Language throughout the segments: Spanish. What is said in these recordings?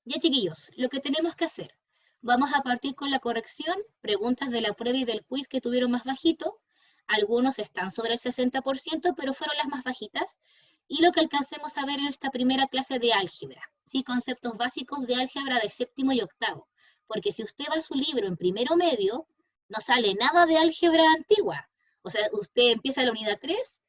Ya, chiquillos, lo que tenemos que hacer, vamos a partir con la corrección, preguntas de la prueba y del quiz que tuvieron más bajito. Algunos están sobre el 60%, pero fueron las más bajitas. Y lo que alcancemos a ver en esta primera clase de álgebra, ¿sí? Conceptos básicos de álgebra de séptimo y octavo. Porque si usted va a su libro en primero medio, no sale nada de álgebra antigua. O sea, usted empieza la unidad 3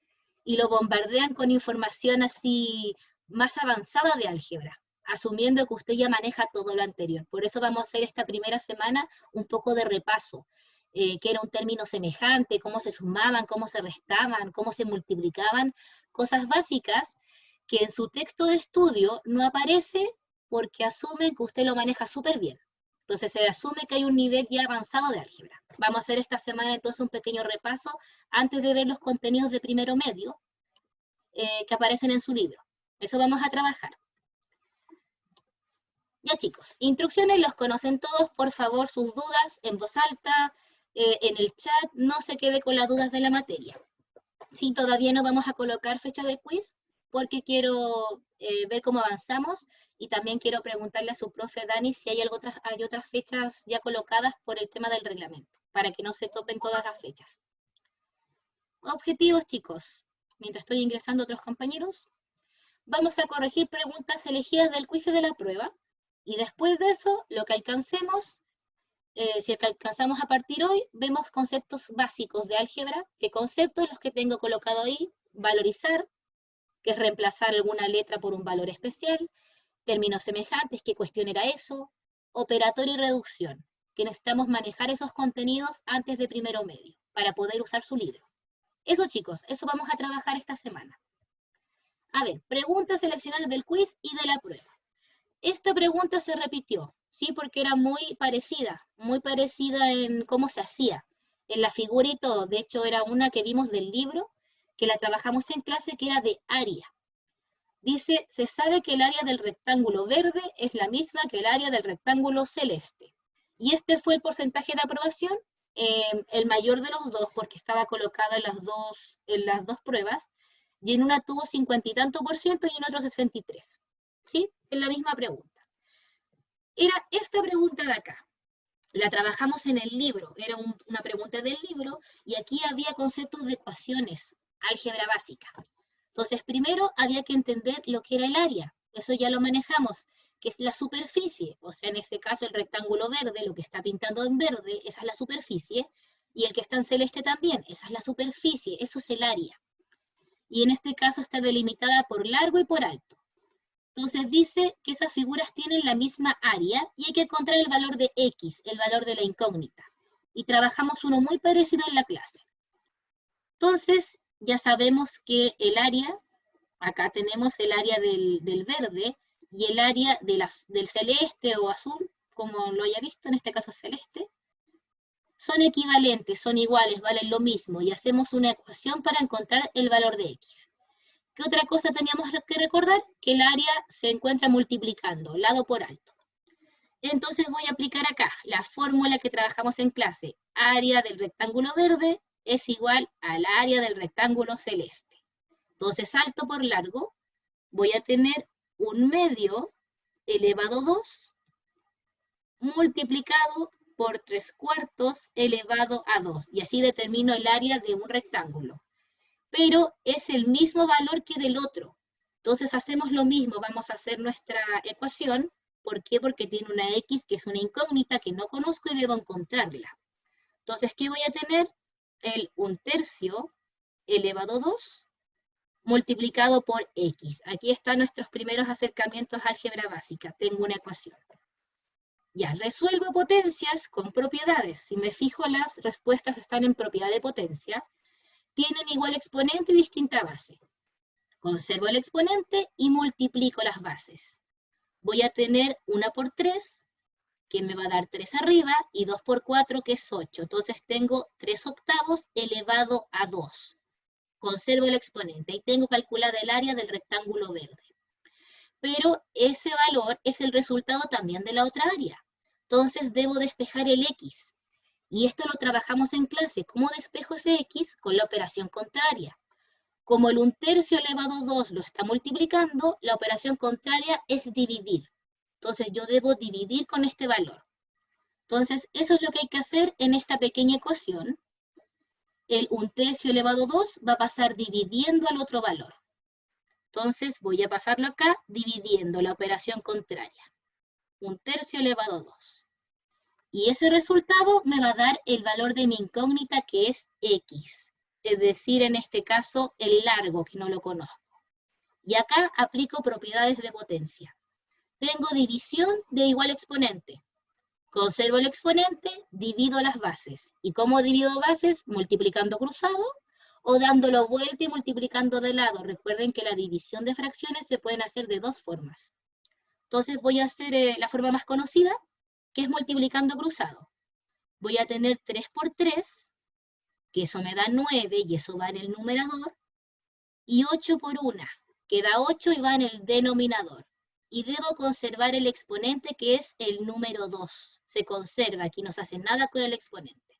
y lo bombardean con información así más avanzada de álgebra, asumiendo que usted ya maneja todo lo anterior. Por eso vamos a hacer esta primera semana un poco de repaso, que era un término semejante, cómo se sumaban, cómo se restaban, cómo se multiplicaban, cosas básicas que en su texto de estudio no aparece porque asumen que usted lo maneja súper bien. Entonces se asume que hay un nivel ya avanzado de álgebra. Vamos a hacer esta semana entonces un pequeño repaso antes de ver los contenidos de primero medio que aparecen en su libro. Eso vamos a trabajar. Ya, chicos, instrucciones los conocen todos. Por favor, sus dudas en voz alta, en el chat, no se quede con las dudas de la materia. Sí, todavía no vamos a colocar fecha de quiz porque quiero ver cómo avanzamos y también quiero preguntarle a su profe Dani si hay otras fechas ya colocadas por el tema del reglamento, para que no se topen todas las fechas. Objetivos, chicos. Mientras estoy ingresando a otros compañeros, vamos a corregir preguntas elegidas del quiz de la prueba. Y después de eso, lo que alcancemos, si alcanzamos a partir hoy, vemos conceptos básicos de álgebra. ¿Qué conceptos? Los que tengo colocado ahí. Valorizar, que es reemplazar alguna letra por un valor especial. Términos semejantes, ¿qué cuestión era eso? Operatorio y reducción, que necesitamos manejar esos contenidos antes de primero medio, para poder usar su libro. Eso, chicos, eso vamos a trabajar esta semana. A ver, preguntas seleccionadas del quiz y de la prueba. Esta pregunta se repitió, ¿sí? Porque era muy parecida en cómo se hacía, en la figura y todo. De hecho, era una que vimos del libro, que la trabajamos en clase, que era de área. Dice, se sabe que el área del rectángulo verde es la misma que el área del rectángulo celeste. Y este fue el porcentaje de aprobación, el mayor de los dos, porque estaba colocada en las dos pruebas, y en una tuvo 50 y tanto por ciento y en otro 63. ¿Sí? Es la misma pregunta. Era esta pregunta de acá. La trabajamos en el libro, era una pregunta del libro, y aquí había conceptos de ecuaciones, álgebra básica. Entonces, primero había que entender lo que era el área, eso ya lo manejamos, que es la superficie, o sea, en este caso el rectángulo verde, lo que está pintando en verde, esa es la superficie, y el que está en celeste también, esa es la superficie, eso es el área. Y en este caso está delimitada por largo y por alto. Entonces dice que esas figuras tienen la misma área y hay que encontrar el valor de X, el valor de la incógnita. Y trabajamos uno muy parecido en la clase. Entonces ya sabemos que el área, acá tenemos el área del verde y el área del celeste o azul, como lo haya visto, en este caso celeste, son equivalentes, son iguales, valen lo mismo y hacemos una ecuación para encontrar el valor de X. ¿Qué otra cosa teníamos que recordar? Que el área se encuentra multiplicando, lado por alto. Entonces voy a aplicar acá la fórmula que trabajamos en clase. Área del rectángulo verde es igual al área del rectángulo celeste. Entonces, alto por largo, voy a tener un medio elevado a 2 multiplicado por 3/4 elevado a 2. Y así determino el área de un rectángulo. Pero es el mismo valor que del otro. Entonces hacemos lo mismo, vamos a hacer nuestra ecuación. ¿Por qué? Porque tiene una X que es una incógnita que no conozco y debo encontrarla. Entonces, ¿qué voy a tener? El 1/3 elevado a 2 multiplicado por X. Aquí están nuestros primeros acercamientos a álgebra básica. Tengo una ecuación. Ya, resuelvo potencias con propiedades. Si me fijo, las respuestas están en propiedad de potencia. Tienen igual exponente y distinta base. Conservo el exponente y multiplico las bases. Voy a tener 1 por 3, que me va a dar 3 arriba, y 2 por 4, que es 8. Entonces tengo 3/8 elevado a 2. Conservo el exponente y tengo calculada el área del rectángulo verde. Pero ese valor es el resultado también de la otra área. Entonces debo despejar el X. Y esto lo trabajamos en clase. ¿Cómo despejo ese X? Con la operación contraria. Como el 1/3 elevado a 2 lo está multiplicando, la operación contraria es dividir. Entonces yo debo dividir con este valor. Entonces eso es lo que hay que hacer en esta pequeña ecuación. El 1/3 elevado a 2 va a pasar dividiendo al otro valor. Entonces voy a pasarlo acá dividiendo la operación contraria. 1/3 elevado a 2. Y ese resultado me va a dar el valor de mi incógnita, que es x. Es decir, en este caso, el largo, que no lo conozco. Y acá aplico propiedades de potencia. Tengo división de igual exponente. Conservo el exponente, divido las bases. ¿Y cómo divido bases? Multiplicando cruzado o dándolo vuelta y multiplicando de lado. Recuerden que la división de fracciones se pueden hacer de dos formas. Entonces voy a hacer la forma más conocida, que es multiplicando cruzado. Voy a tener 3 por 3, que eso me da 9 y eso va en el numerador, y 8 por 1, que da 8 y va en el denominador. Y debo conservar el exponente, que es el número 2. Se conserva, aquí no se hace nada con el exponente.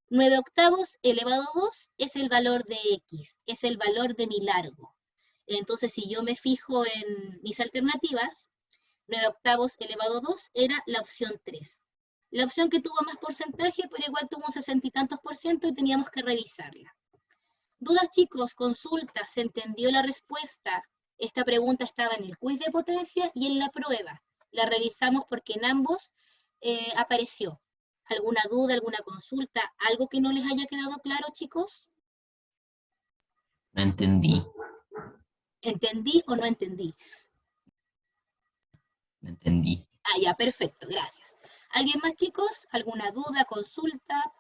9/8 elevado a 2 es el valor de x, es el valor de mi largo. Entonces, si yo me fijo en mis alternativas, 9/8 elevado a 2 era la opción 3. La opción que tuvo más porcentaje, pero igual tuvo un 60 y tantos % y teníamos que revisarla. ¿Dudas, chicos? ¿Consultas? ¿Se entendió la respuesta? Esta pregunta estaba en el quiz de potencia y en la prueba. La revisamos porque en ambos apareció. ¿Alguna duda, alguna consulta? ¿Algo que no les haya quedado claro, chicos? No entendí. ¿Entendí o no entendí? No entendí. Ah, ya, perfecto, gracias. ¿Alguien más, chicos? ¿Alguna duda, consulta?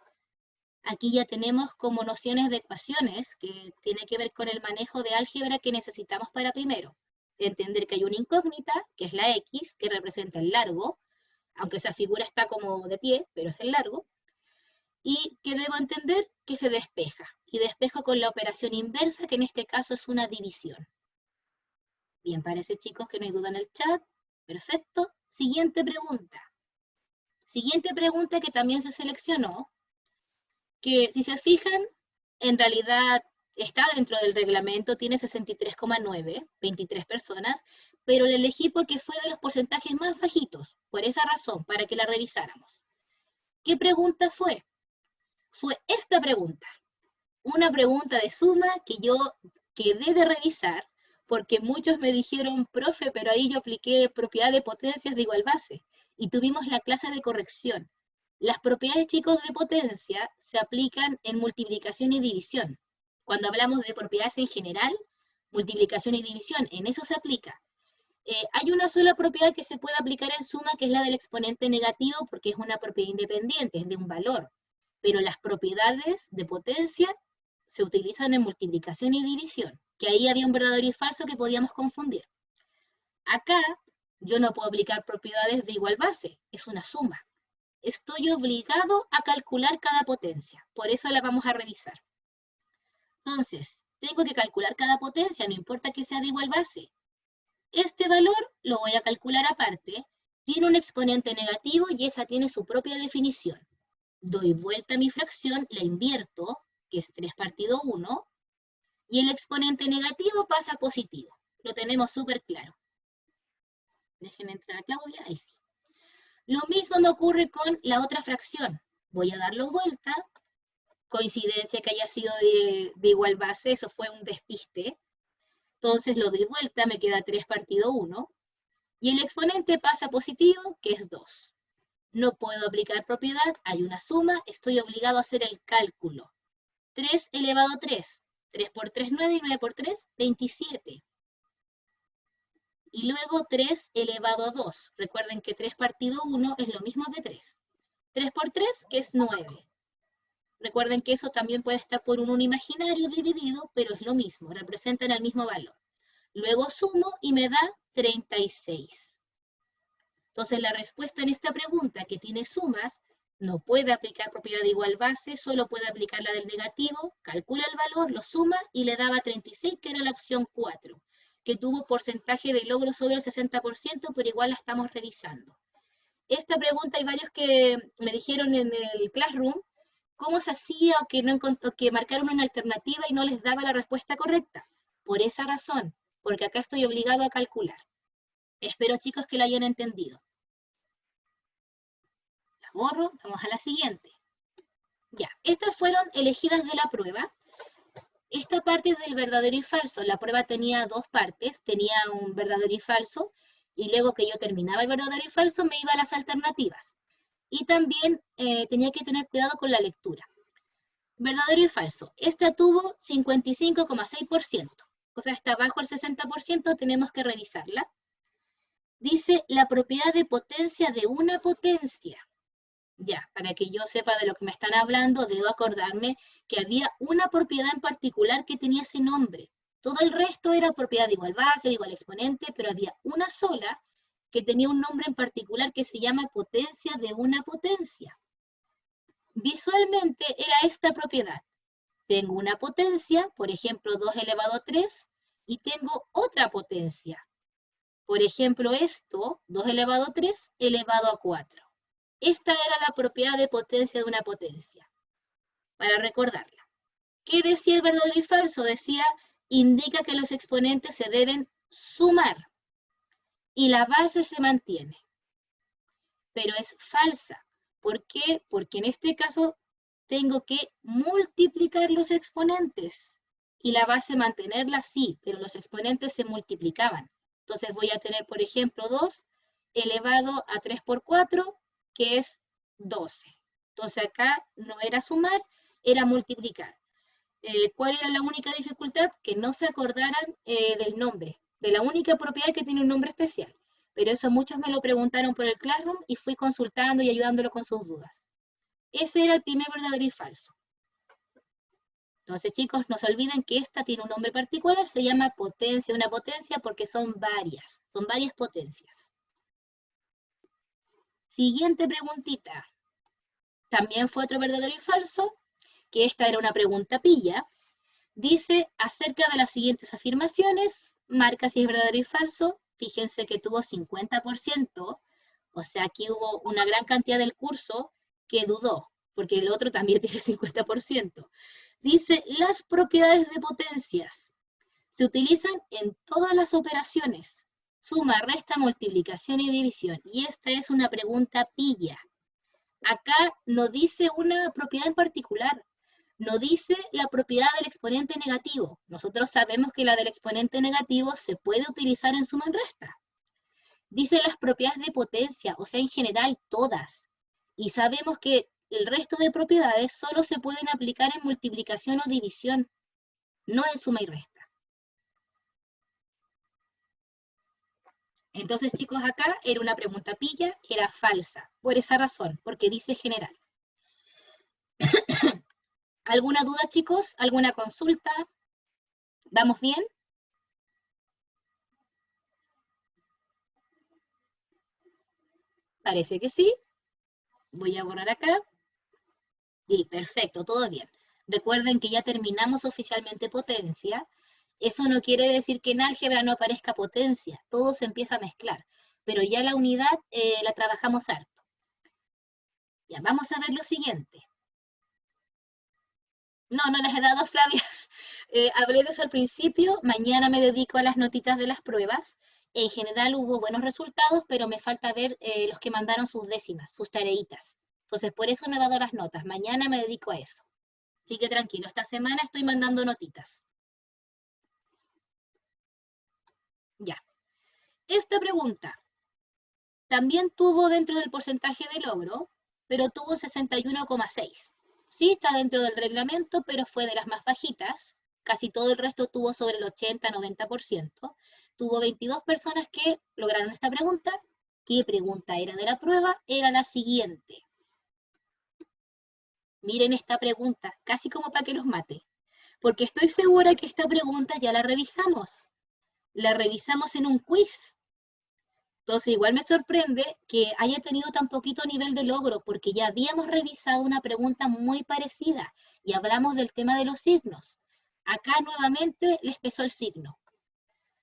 Aquí ya tenemos como nociones de ecuaciones, que tiene que ver con el manejo de álgebra que necesitamos para primero. Entender que hay una incógnita, que es la x, que representa el largo, aunque esa figura está como de pie, pero es el largo. Y que debo entender que se despeja. Y despejo con la operación inversa, que en este caso es una división. Bien, parece, chicos, que no hay duda en el chat. Perfecto. Siguiente pregunta. Siguiente pregunta que también se seleccionó, que si se fijan, en realidad está dentro del reglamento, tiene 63,9, 23 personas, pero la elegí porque fue de los porcentajes más bajitos, por esa razón, para que la revisáramos. ¿Qué pregunta fue? Fue esta pregunta, una pregunta de suma que yo quedé de revisar, porque muchos me dijeron, profe, pero ahí yo apliqué propiedad de potencias de igual base, y tuvimos la clase de corrección. Las propiedades, chicos, de potencia se aplican en multiplicación y división. Cuando hablamos de propiedades en general, multiplicación y división, en eso se aplica. Hay una sola propiedad que se puede aplicar en suma, que es la del exponente negativo, porque es una propiedad independiente, es de un valor. Pero las propiedades de potencia se utilizan en multiplicación y división, que ahí había un verdadero y falso que podíamos confundir. Acá yo no puedo aplicar propiedades de igual base, es una suma. Estoy obligado a calcular cada potencia, por eso la vamos a revisar. Entonces, tengo que calcular cada potencia, no importa que sea de igual base. Este valor lo voy a calcular aparte, tiene un exponente negativo y esa tiene su propia definición. Doy vuelta a mi fracción, la invierto, que es 3 partido 1, y el exponente negativo pasa a positivo. Lo tenemos súper claro. Dejen entrar a Claudia, ahí sí. Lo mismo me ocurre con la otra fracción. Voy a darlo vuelta. Coincidencia que haya sido de igual base, eso fue un despiste. Entonces lo doy vuelta, me queda 3 partido 1. Y el exponente pasa positivo, que es 2. No puedo aplicar propiedad, hay una suma, estoy obligado a hacer el cálculo. 3 elevado a 3. 3 por 3, 9, y 9 por 3, 27. Y luego 3 elevado a 2. Recuerden que 3 partido 1 es lo mismo que 3. 3 por 3, que es 9. Recuerden que eso también puede estar por un 1 imaginario dividido, pero es lo mismo, representan el mismo valor. Luego sumo y me da 36. Entonces la respuesta en esta pregunta, que tiene sumas, no puede aplicar propiedad de igual base, solo puede aplicar la del negativo, calcula el valor, lo suma y le daba 36, que era la opción 4, que tuvo porcentaje de logro sobre el 60%, pero igual la estamos revisando. Esta pregunta hay varios que me dijeron en el Classroom, ¿cómo se hacía o que, no encontró, que marcaron una alternativa y no les daba la respuesta correcta? Por esa razón, porque acá estoy obligado a calcular. Espero, chicos, que lo hayan entendido. La borro, vamos a la siguiente. Ya, estas fueron elegidas de la prueba. Esta parte es del verdadero y falso. La prueba tenía dos partes, tenía un verdadero y falso, y luego que yo terminaba el verdadero y falso me iba a las alternativas. Y también tenía que tener cuidado con la lectura. Verdadero y falso. Esta tuvo 55,6%. O sea, está bajo el 60%, tenemos que revisarla. Dice la propiedad de potencia de una potencia. Ya, para que yo sepa de lo que me están hablando, debo acordarme que había una propiedad en particular que tenía ese nombre. Todo el resto era propiedad de igual base, de igual exponente, pero había una sola que tenía un nombre en particular que se llama potencia de una potencia. Visualmente era esta propiedad. Tengo una potencia, por ejemplo, 2 elevado a 3, y tengo otra potencia. Por ejemplo, esto, 2 elevado a 3 elevado a 4. Esta era la propiedad de potencia de una potencia. Para recordarla. ¿Qué decía el verdadero y falso? Decía, indica que los exponentes se deben sumar y la base se mantiene. Pero es falsa. ¿Por qué? Porque en este caso tengo que multiplicar los exponentes y la base mantenerla sí, pero los exponentes se multiplicaban. Entonces voy a tener, por ejemplo, 2 elevado a 3 por 4, que es 12. Entonces acá no era sumar, era multiplicar. ¿Cuál era la única dificultad? Que no se acordaran del nombre, de la única propiedad que tiene un nombre especial. Pero eso muchos me lo preguntaron por el Classroom y fui consultando y ayudándolo con sus dudas. Ese era el primer verdadero y falso. Entonces, chicos, no se olviden que esta tiene un nombre particular, se llama potencia, una potencia, porque son varias potencias. Siguiente preguntita. También fue otro verdadero y falso, que esta era una pregunta pilla. Dice, acerca de las siguientes afirmaciones, marca si es verdadero y falso. Fíjense que tuvo 50%, o sea, aquí hubo una gran cantidad del curso que dudó, porque el otro también tiene 50%. Dice, las propiedades de potencias se utilizan en todas las operaciones. Suma, resta, multiplicación y división. Y esta es una pregunta pilla. Acá no dice una propiedad en particular. No dice la propiedad del exponente negativo. Nosotros sabemos que la del exponente negativo se puede utilizar en suma y resta. Dice las propiedades de potencia, o sea, en general todas. Y sabemos que el resto de propiedades solo se pueden aplicar en multiplicación o división, no en suma y resta. Entonces, chicos, acá era una pregunta pilla, era falsa, por esa razón, porque dice general. ¿Alguna duda, chicos? ¿Alguna consulta? ¿Vamos bien? Parece que sí. Voy a borrar acá. Sí, perfecto, todo bien. Recuerden que ya terminamos oficialmente potencia. Eso no quiere decir que en álgebra no aparezca potencia. Todo se empieza a mezclar. Pero ya la unidad la trabajamos harto. Ya, vamos a ver lo siguiente. No les he dado, Flavia. Hablé de eso al principio. Mañana me dedico a las notitas de las pruebas. En general hubo buenos resultados, pero me falta ver los que mandaron sus décimas, sus tareitas. Entonces, por eso no he dado las notas. Mañana me dedico a eso. Así que tranquilo, esta semana estoy mandando notitas. Ya. Esta pregunta también tuvo dentro del porcentaje de logro, pero tuvo 61,6. Sí, está dentro del reglamento, pero fue de las más bajitas. Casi todo el resto tuvo sobre el 80-90%. Tuvo 22 personas que lograron esta pregunta. ¿Qué pregunta era de la prueba? Era la siguiente. Miren esta pregunta, casi como para que los mate. Porque estoy segura que esta pregunta ya la revisamos. La revisamos en un quiz. Entonces igual me sorprende que haya tenido tan poquito nivel de logro, porque ya habíamos revisado una pregunta muy parecida y hablamos del tema de los signos. Acá nuevamente les pesó el signo.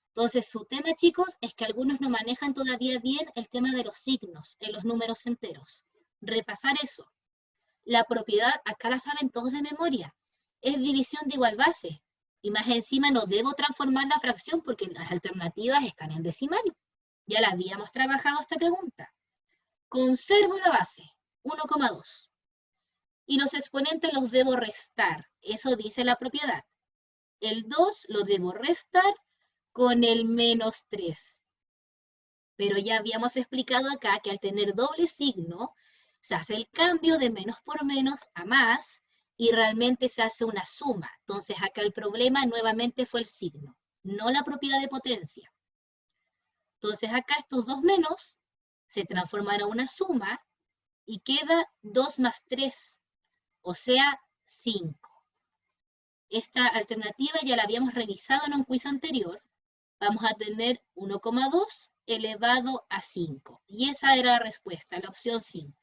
Entonces su tema, chicos, es que algunos no manejan todavía bien el tema de los signos en los números enteros. Repasar eso. La propiedad, acá la saben todos de memoria, es división de igual base. Y más encima no debo transformar la fracción porque las alternativas están en decimal. Ya la habíamos trabajado esta pregunta. Conservo la base, 1,2. Y los exponentes los debo restar. Eso dice la propiedad. El 2 lo debo restar con el menos 3. Pero ya habíamos explicado acá que al tener doble signo, se hace el cambio de menos por menos a más y realmente se hace una suma. Entonces acá el problema nuevamente fue el signo, no la propiedad de potencia. Entonces acá estos dos menos se transforman a una suma y queda 2 más 3, o sea, 5. Esta alternativa ya la habíamos revisado en un quiz anterior. Vamos a tener 1,2 elevado a 5. Y esa era la respuesta, la opción 5.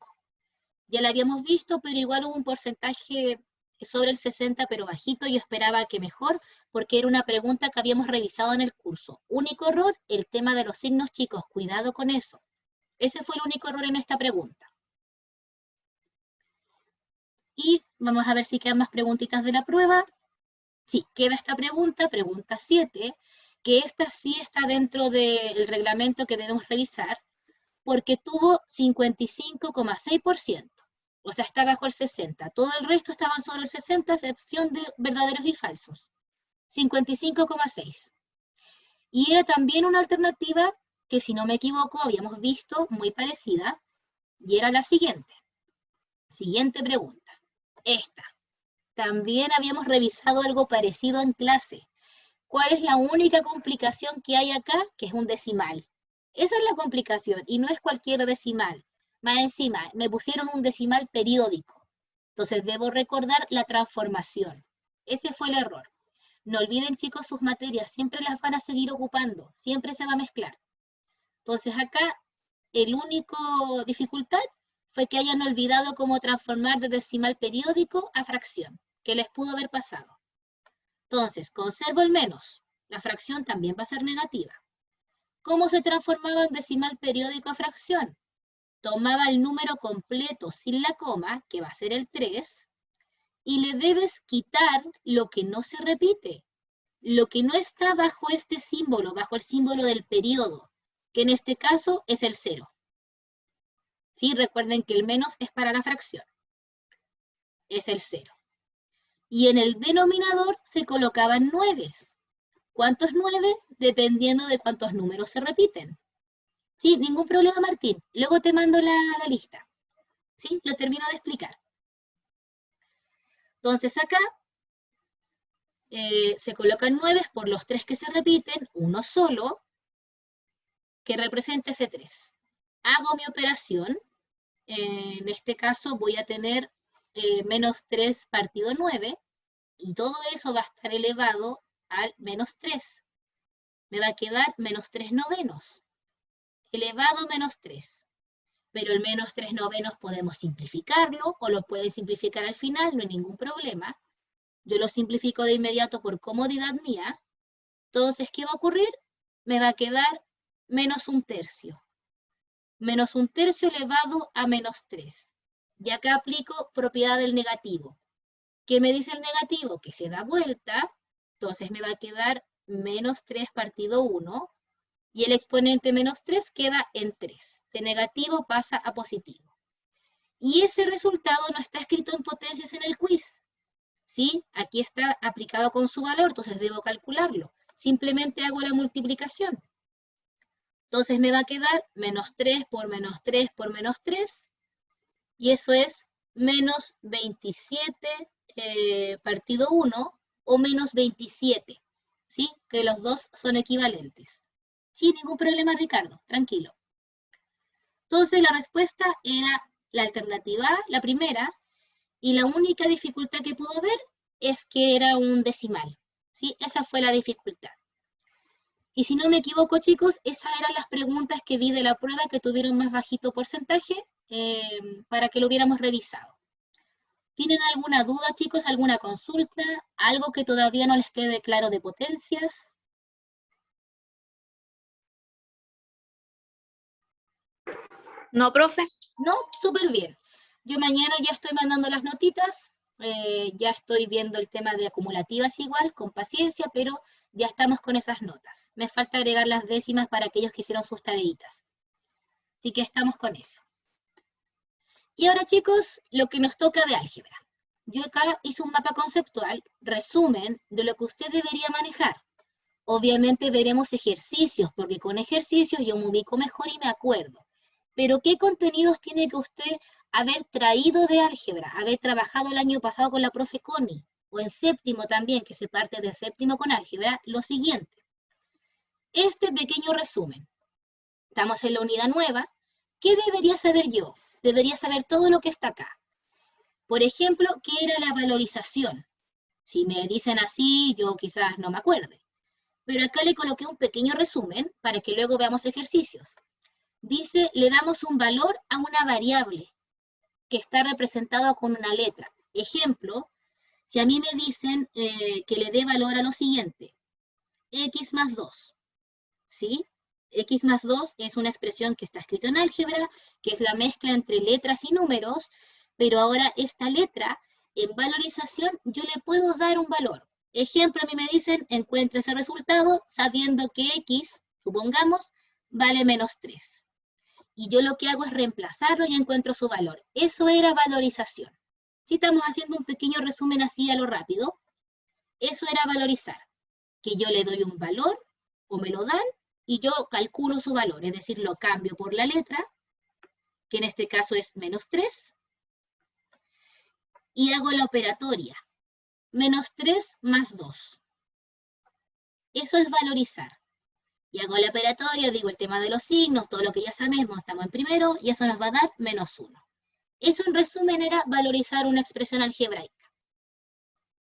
Ya la habíamos visto, pero igual hubo un porcentaje sobre el 60, pero bajito. Yo esperaba que mejor, porque era una pregunta que habíamos revisado en el curso. Único error, el tema de los signos, chicos. Cuidado con eso. Ese fue el único error en esta pregunta. Y vamos a ver si quedan más preguntitas de la prueba. Sí, queda esta pregunta, pregunta 7, que esta sí está dentro del reglamento que debemos revisar, porque tuvo 55,6%. O sea, está bajo el 60. Todo el resto estaban sobre el 60, a excepción de verdaderos y falsos. 55,6. Y era también una alternativa que, si no me equivoco, habíamos visto muy parecida, y era la siguiente. Siguiente pregunta. Esta. También habíamos revisado algo parecido en clase. ¿Cuál es la única complicación que hay acá? Que es un decimal. Esa es la complicación, y no es cualquier decimal. Más encima, me pusieron un decimal periódico. Entonces debo recordar la transformación. Ese fue el error. No olviden, chicos, sus materias. Siempre las van a seguir ocupando. Siempre se va a mezclar. Entonces acá, el único dificultad fue que hayan olvidado cómo transformar de decimal periódico a fracción, que les pudo haber pasado. Entonces, conservo el menos. La fracción también va a ser negativa. ¿Cómo se transformaba en decimal periódico a fracción? Tomaba el número completo sin la coma, que va a ser el 3, y le debes quitar lo que no se repite, lo que no está bajo este símbolo, bajo el símbolo del periodo, que en este caso es el 0. ¿Sí? Recuerden que el menos es para la fracción. Es el 0. Y en el denominador se colocaban 9. ¿Cuántos 9? Dependiendo de cuántos números se repiten. Sí, ningún problema, Martín. Luego te mando la lista. ¿Sí? Lo termino de explicar. Entonces acá se colocan 9 por los 3 que se repiten, uno solo, que representa ese 3. Hago mi operación. En este caso voy a tener menos 3 partido 9, y todo eso va a estar elevado al menos 3. Me va a quedar menos 3 novenos, elevado a menos 3. Pero el menos 3 novenos podemos simplificarlo, o lo pueden simplificar al final, no hay ningún problema. Yo lo simplifico de inmediato por comodidad mía. Entonces, ¿qué va a ocurrir? Me va a quedar menos 1/3. Menos 1/3 elevado a menos 3. Y acá aplico propiedad del negativo. ¿Qué me dice el negativo? Que se da vuelta. Entonces me va a quedar menos 3 partido 1. Y el exponente menos 3 queda en 3. De negativo pasa a positivo. Y ese resultado no está escrito en potencias en el quiz. ¿Sí? Aquí está aplicado con su valor, entonces debo calcularlo. Simplemente hago la multiplicación. Entonces me va a quedar menos 3 por menos 3 por menos 3. Y eso es menos 27 partido 1 o menos 27. ¿Sí? Que los dos son equivalentes. Sin ningún problema, Ricardo, tranquilo. Entonces la respuesta era la alternativa A, la primera, y la única dificultad que pudo ver es que era un decimal. ¿Sí? Esa fue la dificultad. Y si no me equivoco, chicos, esas eran las preguntas que vi de la prueba que tuvieron más bajito porcentaje para que lo hubiéramos revisado. ¿Tienen alguna duda, chicos? ¿Alguna consulta? ¿Algo que todavía no les quede claro de potencias? No, profe. No, súper bien. Yo mañana ya estoy mandando las notitas, ya estoy viendo el tema de acumulativas igual, con paciencia, pero Ya estamos con esas notas. Me falta agregar las décimas para aquellos que hicieron sus tareitas. Así que estamos con eso. Y ahora, chicos, lo que nos toca de álgebra. Yo acá hice un mapa conceptual, resumen de lo que usted debería manejar. Obviamente veremos ejercicios, porque con ejercicios yo me ubico mejor y me acuerdo. Pero ¿qué contenidos tiene que usted haber traído de álgebra? Haber trabajado el año pasado con la profe Connie, o en séptimo también, que se parte de séptimo con álgebra, lo siguiente. Este pequeño resumen. Estamos en la unidad nueva. ¿Qué debería saber yo? Debería saber todo lo que está acá. Por ejemplo, ¿qué era la valorización? Si me dicen así, yo quizás no me acuerde. Pero acá le coloqué un pequeño resumen para que luego veamos ejercicios. Dice, le damos un valor a una variable que está representada con una letra. Ejemplo, si a mí me dicen que le dé valor a lo siguiente, x más 2, ¿sí? X más 2 es una expresión que está escrita en álgebra, que es la mezcla entre letras y números, pero ahora esta letra, en valorización, yo le puedo dar un valor. Ejemplo, a mí me dicen, encuentra ese resultado sabiendo que x, supongamos, vale menos 3. Y yo lo que hago es reemplazarlo y encuentro su valor. Eso era valorización. Si estamos haciendo un pequeño resumen así a lo rápido, eso era valorizar. Que yo le doy un valor, o me lo dan, y yo calculo su valor, es decir, lo cambio por la letra, que en este caso es menos 3, y hago la operatoria. Menos 3 más 2. Eso es valorizar. Y hago la operatoria, digo el tema de los signos, todo lo que ya sabemos, estamos en primero, y eso nos va a dar menos 1. Eso en resumen era valorizar una expresión algebraica.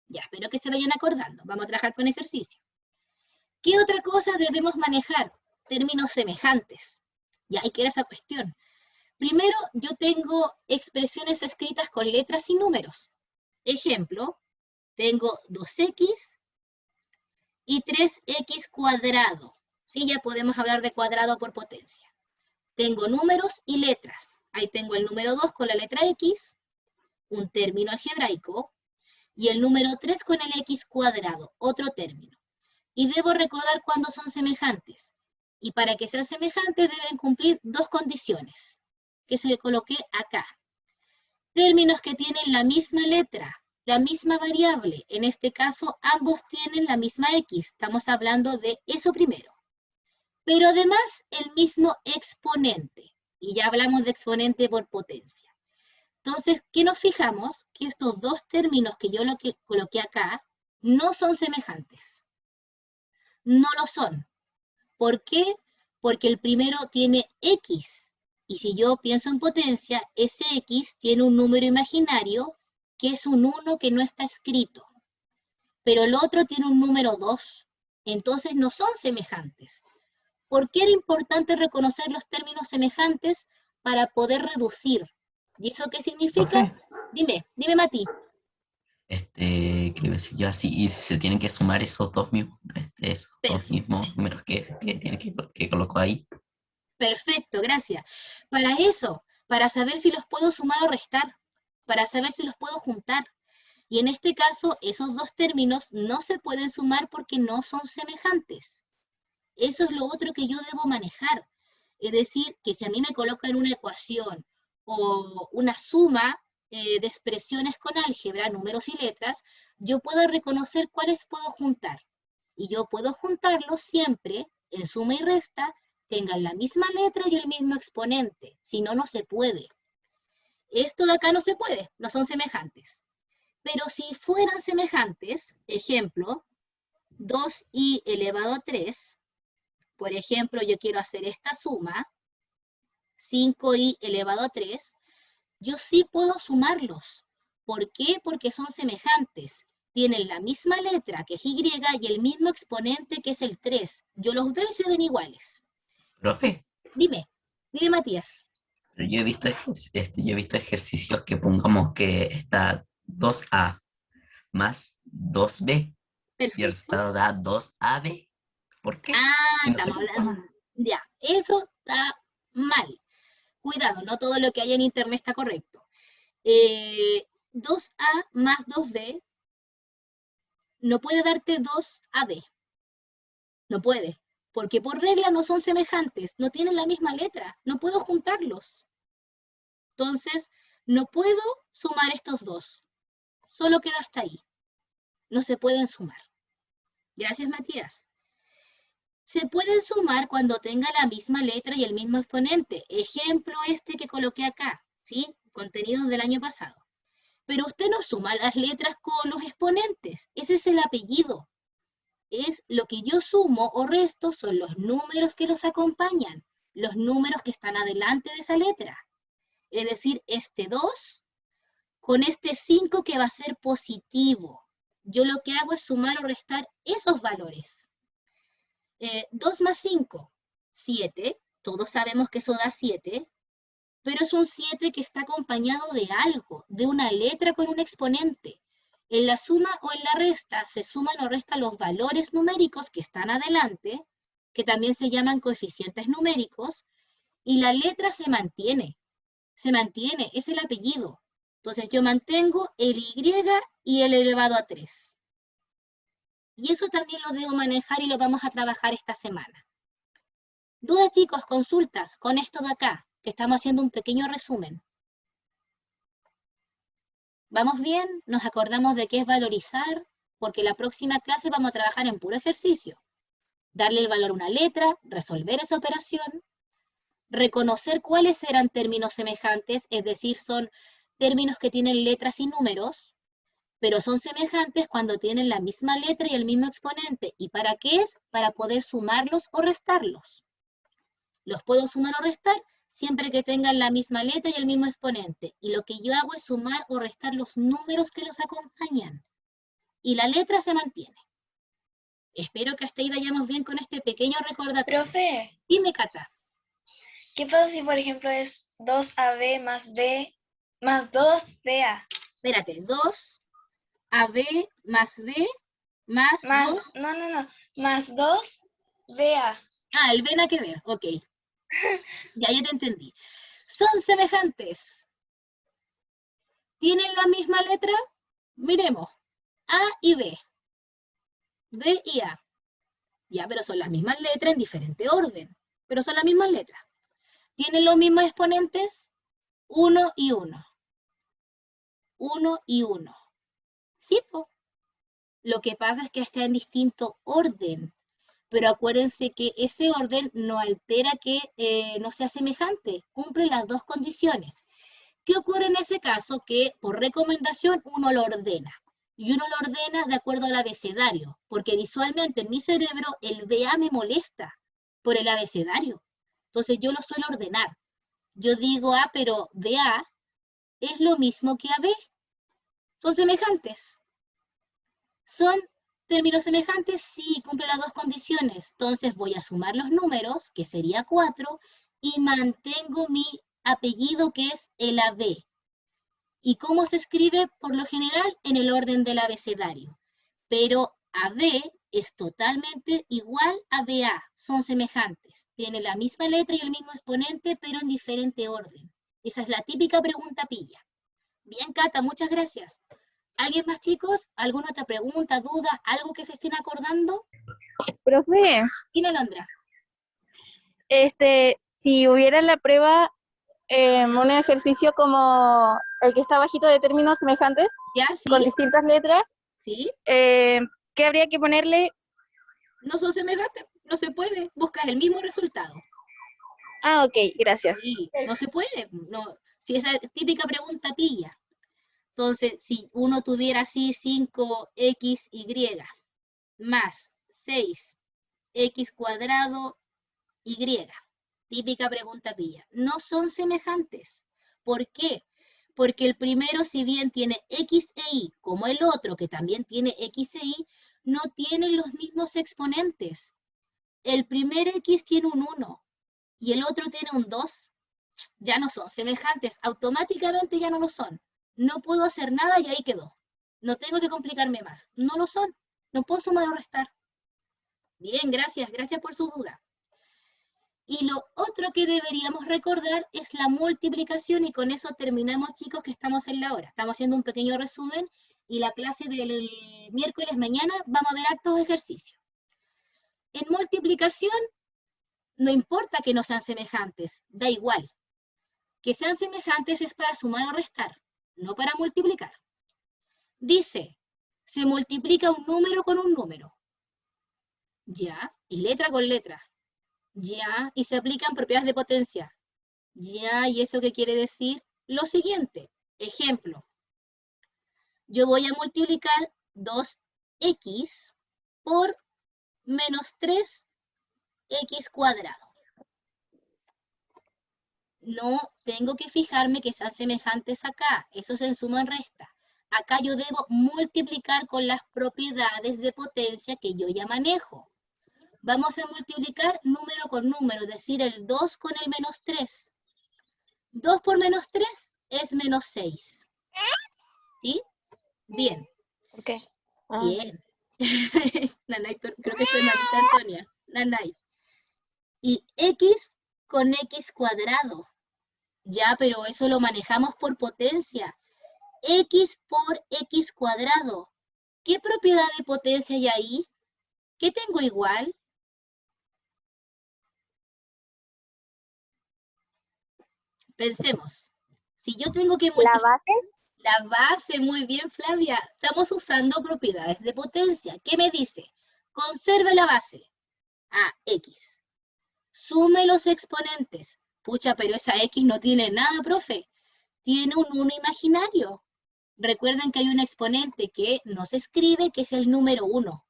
Ya, espero que se vayan acordando. Vamos a trabajar con ejercicio. ¿Qué otra cosa debemos manejar? Términos semejantes. Ya, hay que ver esa cuestión. Primero, yo tengo expresiones escritas con letras y números. Ejemplo, tengo 2x y 3x cuadrado. ¿Sí? Ya podemos hablar de cuadrado por potencia. Tengo números y letras. Ahí tengo el número 2 con la letra x, un término algebraico, y el número 3 con el x cuadrado, otro término. Y debo recordar cuándo son semejantes. Y para que sean semejantes deben cumplir dos condiciones, que se coloqué acá. Términos que tienen la misma letra, la misma variable. En este caso, ambos tienen la misma x. Estamos hablando de eso primero. Pero además, el mismo exponente. Y ya hablamos de exponente por potencia. Entonces, ¿qué nos fijamos? Que estos dos términos que yo coloqué acá no son semejantes. No lo son. ¿Por qué? Porque el primero tiene x. Y si yo pienso en potencia, ese x tiene un número imaginario que es un 1 que no está escrito. Pero el otro tiene un número 2. Entonces no son semejantes. ¿Por qué era importante reconocer los términos semejantes? Para poder reducir. ¿Y eso qué significa? Profe, Dime, Mati. ¿Qué iba a decir yo así? Y si se tienen que sumar esos dos mismos, esos dos Perfecto. mismos números que colocó ahí. Perfecto, gracias. Para eso, para saber si los puedo sumar o restar, para saber si los puedo juntar. Y en este caso, esos dos términos no se pueden sumar porque no son semejantes. Eso es lo otro que yo debo manejar. Es decir, que si a mí me colocan una ecuación o una suma de expresiones con álgebra, números y letras, yo puedo reconocer cuáles puedo juntar. Y yo puedo juntarlos siempre, en suma y resta, tengan la misma letra y el mismo exponente. Si no, no se puede. Esto de acá no se puede, no son semejantes. Pero si fueran semejantes, ejemplo, 2i elevado a 3, por ejemplo, yo quiero hacer esta suma, 5i elevado a 3, yo sí puedo sumarlos. ¿Por qué? Porque son semejantes. Tienen la misma letra, que es y, y el mismo exponente, que es el 3. Yo los veo y se ven iguales. Profe, Dime, Matías. pero yo he visto ejercicios que pongamos que está 2A más 2B y el Perfecto. resultado da 2AB. ¿Por qué? Ah, Si no se estamos puede hablando. sumar. Ya, eso está mal. Cuidado, no todo lo que hay en internet está correcto. 2A más 2B no puede darte 2AB. No puede, porque por regla no son semejantes, no tienen la misma letra, no puedo juntarlos. Entonces, no puedo sumar estos dos, solo queda hasta ahí. No se pueden sumar. Gracias, Matías. Se pueden sumar cuando tenga la misma letra y el mismo exponente. Ejemplo este que coloqué acá, ¿sí? Contenidos del año pasado. Pero usted no suma las letras con los exponentes, ese es el apellido. Es lo que yo sumo o resto son los números que los acompañan, los números que están adelante de esa letra. Es decir, este 2 con este 5 que va a ser positivo. Yo lo que hago es sumar o restar esos valores. 2 más 5, 7. Todos sabemos que eso da 7, pero es un 7 que está acompañado de algo, de una letra con un exponente. En la suma o en la resta se suman o restan los valores numéricos que están adelante, que también se llaman coeficientes numéricos, y la letra se mantiene, es el apellido. Entonces yo mantengo el Y y el elevado a 3. Y eso también lo debo manejar y lo vamos a trabajar esta semana. Dudas, chicos, consultas con esto de acá, que estamos haciendo un pequeño resumen. ¿Vamos bien? ¿Nos acordamos de qué es valorizar? Porque la próxima clase vamos a trabajar en puro ejercicio. Darle el valor a una letra, resolver esa operación, reconocer cuáles eran términos semejantes, es decir, son términos que tienen letras y números, pero son semejantes cuando tienen la misma letra y el mismo exponente. ¿Y para qué es? Para poder sumarlos o restarlos. Los puedo sumar o restar siempre que tengan la misma letra y el mismo exponente. Y lo que yo hago es sumar o restar los números que los acompañan. Y la letra se mantiene. Espero que hasta ahí vayamos bien con este pequeño recordatorio. Profe, Dime, Cata. ¿qué pasa si, por ejemplo, es 2AB más B más 2BA? Espérate, 2AB más B más 2. No, más 2BA. Ah, el B nada que ver, ok. Ya te entendí. Son semejantes. ¿Tienen la misma letra? Miremos. A y B. B y A. Ya, pero son las mismas letras en diferente orden. Pero son las mismas letras. ¿Tienen los mismos exponentes? 1 y 1. 1 y 1. Sí, po. Lo que pasa es que está en distinto orden. Pero acuérdense que ese orden no altera que no sea semejante. Cumple las dos condiciones. ¿Qué ocurre en ese caso? Que por recomendación uno lo ordena. Y uno lo ordena de acuerdo al abecedario, porque visualmente en mi cerebro el BA me molesta por el abecedario. Entonces yo lo suelo ordenar. Yo digo A, pero BA es lo mismo que AB. Son semejantes. ¿Son términos semejantes? Sí, cumplen las dos condiciones. Entonces voy a sumar los números, que sería 4, y mantengo mi apellido, que es el AB. ¿Y cómo se escribe? Por lo general, en el orden del abecedario. Pero AB es totalmente igual a BA, son semejantes. Tienen la misma letra y el mismo exponente, pero en diferente orden. Esa es la típica pregunta pilla. Bien, Cata, muchas gracias. ¿Alguien más, chicos? ¿Alguna otra pregunta, duda, algo que se estén acordando? Profe, Dime, Alondra. si hubiera en la prueba un ejercicio como el que está bajito de términos semejantes, ¿Ya? ¿Sí? con distintas letras, ¿Sí? ¿qué habría que ponerle? No son semejantes, no se puede. Buscas el mismo resultado. Ah, ok, gracias. Sí, no se puede. No. Si esa típica pregunta pilla. Entonces, si uno tuviera así 5xy más 6x cuadrado y, típica pregunta pilla, no son semejantes. ¿Por qué? Porque el primero, si bien tiene x e y, como el otro que también tiene x e y, no tienen los mismos exponentes. El primer x tiene un 1 y el otro tiene un 2. Ya no son semejantes, automáticamente ya no lo son. No puedo hacer nada y ahí quedó. No tengo que complicarme más. No lo son. No puedo sumar o restar. Bien, gracias por su duda. Y lo otro que deberíamos recordar es la multiplicación, y con eso terminamos, chicos, que estamos en la hora. Estamos haciendo un pequeño resumen y la clase del miércoles mañana vamos a ver hartos ejercicios. En multiplicación, no importa que no sean semejantes, da igual. Que sean semejantes es para sumar o restar, no para multiplicar. Dice, se multiplica un número con un número. Ya, y letra con letra. Ya, y se aplican propiedades de potencia. Ya, ¿y eso qué quiere decir? Lo siguiente, ejemplo. Yo voy a multiplicar 2x por menos 3x cuadrado. No tengo que fijarme que sean semejantes acá. Eso es en suma o en resta. Acá yo debo multiplicar con las propiedades de potencia que yo ya manejo. Vamos a multiplicar número con número, es decir, el 2 con el menos 3. 2 por menos 3 es menos 6. ¿Sí? Bien. ¿Por qué? Bien. Nanay, creo que es Nanita Antonia. Nanay. Y x con x cuadrado. Ya, pero eso lo manejamos por potencia. X por x cuadrado. ¿Qué propiedad de potencia hay ahí? ¿Qué tengo igual? Pensemos. Si yo tengo que multiplicar... ¿La base? La base, muy bien, Flavia. Estamos usando propiedades de potencia. ¿Qué me dice? Conserve la base. X. Sume los exponentes. Pucha, pero esa X no tiene nada, profe. Tiene un 1 imaginario. Recuerden que hay un exponente que no se escribe, que es el número 1.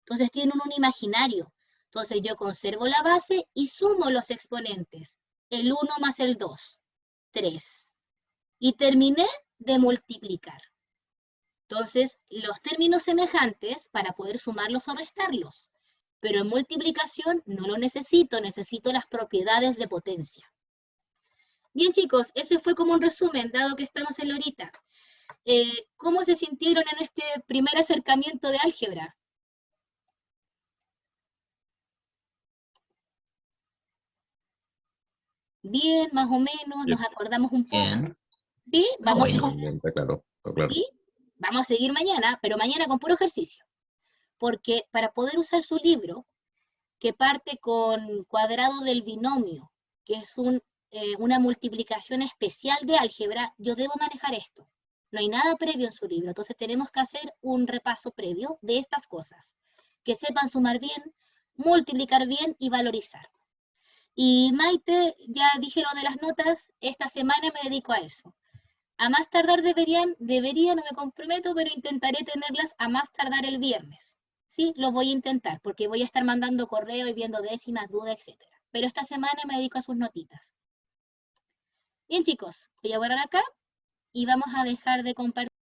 Entonces tiene un 1 imaginario. Entonces yo conservo la base y sumo los exponentes. El 1 más el 2. 3. Y terminé de multiplicar. Entonces, los términos semejantes para poder sumarlos o restarlos. Pero en multiplicación no lo necesito las propiedades de potencia. Bien, chicos, ese fue como un resumen, dado que estamos en la horita. ¿Cómo se sintieron en este primer acercamiento de álgebra? Bien, más o menos, nos acordamos un poco. Bien. ¿Sí? Vamos, bueno. Está claro, está claro. ¿sí? Vamos a seguir mañana, pero mañana con puro ejercicio. Porque para poder usar su libro, que parte con cuadrado del binomio, que es una multiplicación especial de álgebra, yo debo manejar esto. No hay nada previo en su libro, entonces tenemos que hacer un repaso previo de estas cosas. Que sepan sumar bien, multiplicar bien y valorizar. Y Maite, ya dije lo de las notas, esta semana me dedico a eso. A más tardar deberían, no me comprometo, pero intentaré tenerlas a más tardar el viernes. Sí, lo voy a intentar, porque voy a estar mandando correo y viendo décimas, dudas, etc. Pero esta semana me dedico a sus notitas. Bien, chicos, voy a borrar acá y vamos a dejar de compartir.